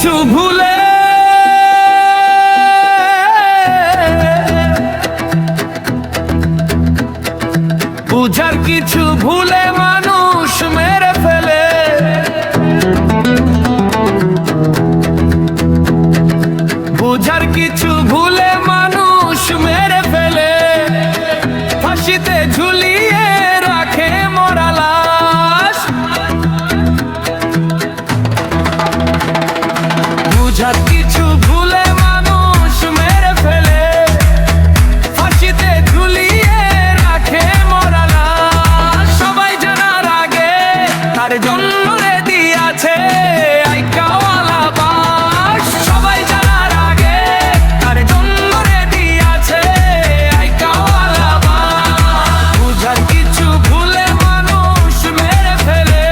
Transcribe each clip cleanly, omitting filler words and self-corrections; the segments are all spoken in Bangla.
কিছু ভুলে বুঝার কিছু ভুলে মানুষ মেরে ফেলে। বুঝার কিছু ভুলে মানুষ মেরে ফেলে। ফাঁসিতে ঝুলিয়ে রাখে মরা লাশ। বুঝার কিছু ভুলে মানুষ মেরে ফেলে। ফাঁসিতে ঝুলিয়ে রাখে মরা লাশ। সবাই জানার আগে তার জন্য রেডি আছে আইকাওয়ালা বাস। সবাই জানার আগে তার জন্য রেডি আছে আইকাওয়ালা বাস। বুঝার কিছু ভুলে মানুষ মেরে ফেলে।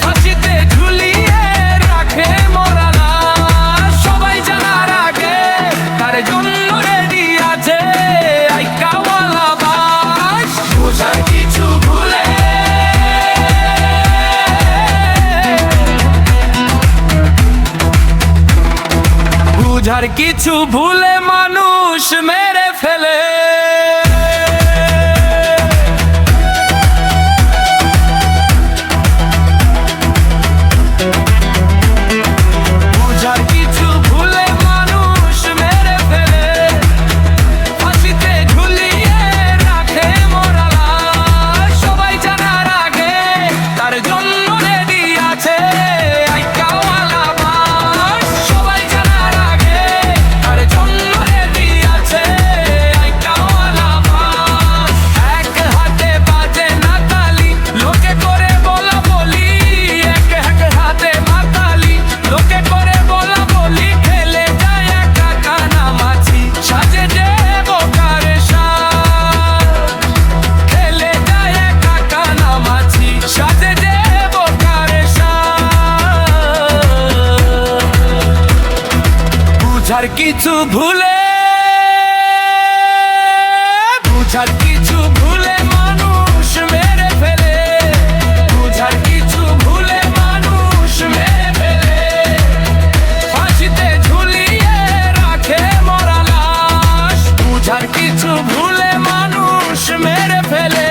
ফাঁসিতে ঝুলিয়ে রাখে মরা লাশ। সবাই জানার আগে তার জন্য রেডি আছে আইকাওয়ালা বাস। বুঝার কিছু ভুলে বুঝার কিছু ভুলে মানুষ মেরে ফেলে। বুঝার কিছু ভুলে মানুষ মেরে ফেলে। ফাঁসিতে ঝুলিয়ে রাখে মরা লাশ। সবাই জানার আগে তার জন্য রেডি আছে আইকাওয়ালা বাস। সবাই জানার আগে তার জন্য রেডি আছে আইকাওয়ালা বাস। এক হাতে বাজে না তালি, লোকে করে বলা বলি। এক হাতে মাতালি, লোকে করে বলা বলি। খেলে যায় একা কানামাছি, সাজে যে বোকার সাজ। খেলে যায় একা কানামাছি, সাজে যে বোকার সাজ। বুঝার কিছু ভুলে বুঝার কিছু ভুলে মানুষ মেরে ফেলে। বুঝার কিছু ভুলে মানুষ মেরে ফেলে। ফাঁসিতে ঝুলিয়ে রাখে মরা লাশ। বুঝার কিছু ভুলে মানুষ মেরে ফেলে।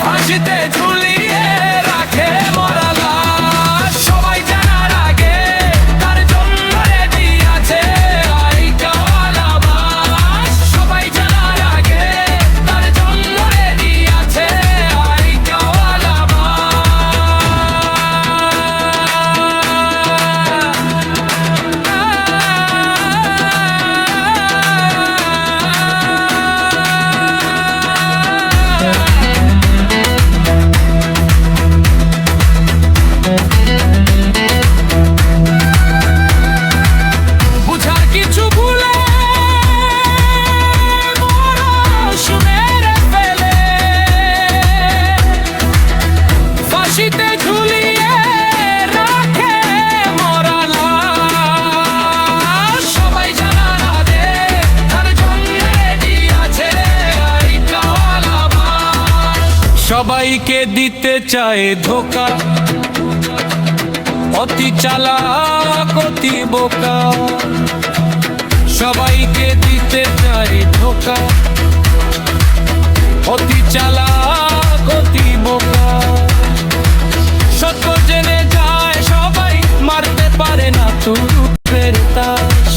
ফাঁসিতে ঝুলিয়ে রাখে মরা লাশ। সবাই জানার আগে তার জন্য রেডি আছে আইকাওয়ালা বাস। সবাই জানার আগে তার জন্য রেডি আছে আইকাওয়ালা বুঝার কিছু ভুলে মানুষ মেরে ফেলে। ফাঁসিতে ঝুলিয়ে রাখে মরা লাশ। সবাই জানার আগে তার জন্য রেডি আছে আইকাওয়ালা বাস। সবাইকে দিতে চায় ধোঁকা, অতি চালাক অতি বোকা। সবাইকে দিতে চায় ধোঁকা, অতি চালাক অতি বোকা। সত্য জেনে যায় সবাই, মারতে পারে না তুরুপের তাস।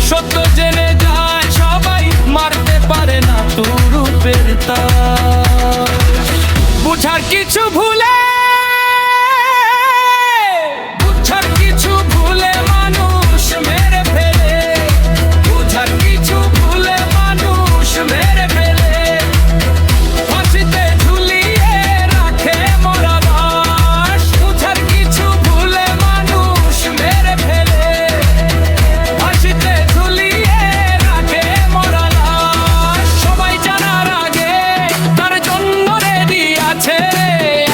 সত্য জেনে যায় সবাই, মারতে পারে না তুরুপের তাস। বুঝার কিছু ভুলে বুঝার কিছু ভুলে মানুষ মেরে ফেলে। বুঝার কিছু ভুলে মানুষ মেরে ফেলে। ফাঁসিতে ঝুলিয়ে রাখে মরা লাশ। বুঝার কিছু ভুলে মানুষ মেরে ফেলে। ফাঁসিতে ঝুলিয়ে রাখে মরা লাশ। সবাই জানার আগে তার জন্য রেডি আছে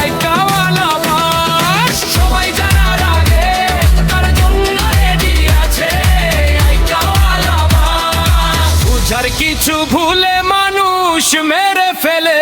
আইকাওয়ালা বাস। সবাই জানার আগে তার জন্য রেডি আছে আইকাওয়ালা বাস। বুঝার কিছু ভুলে মানুষ মেরে ফেলে।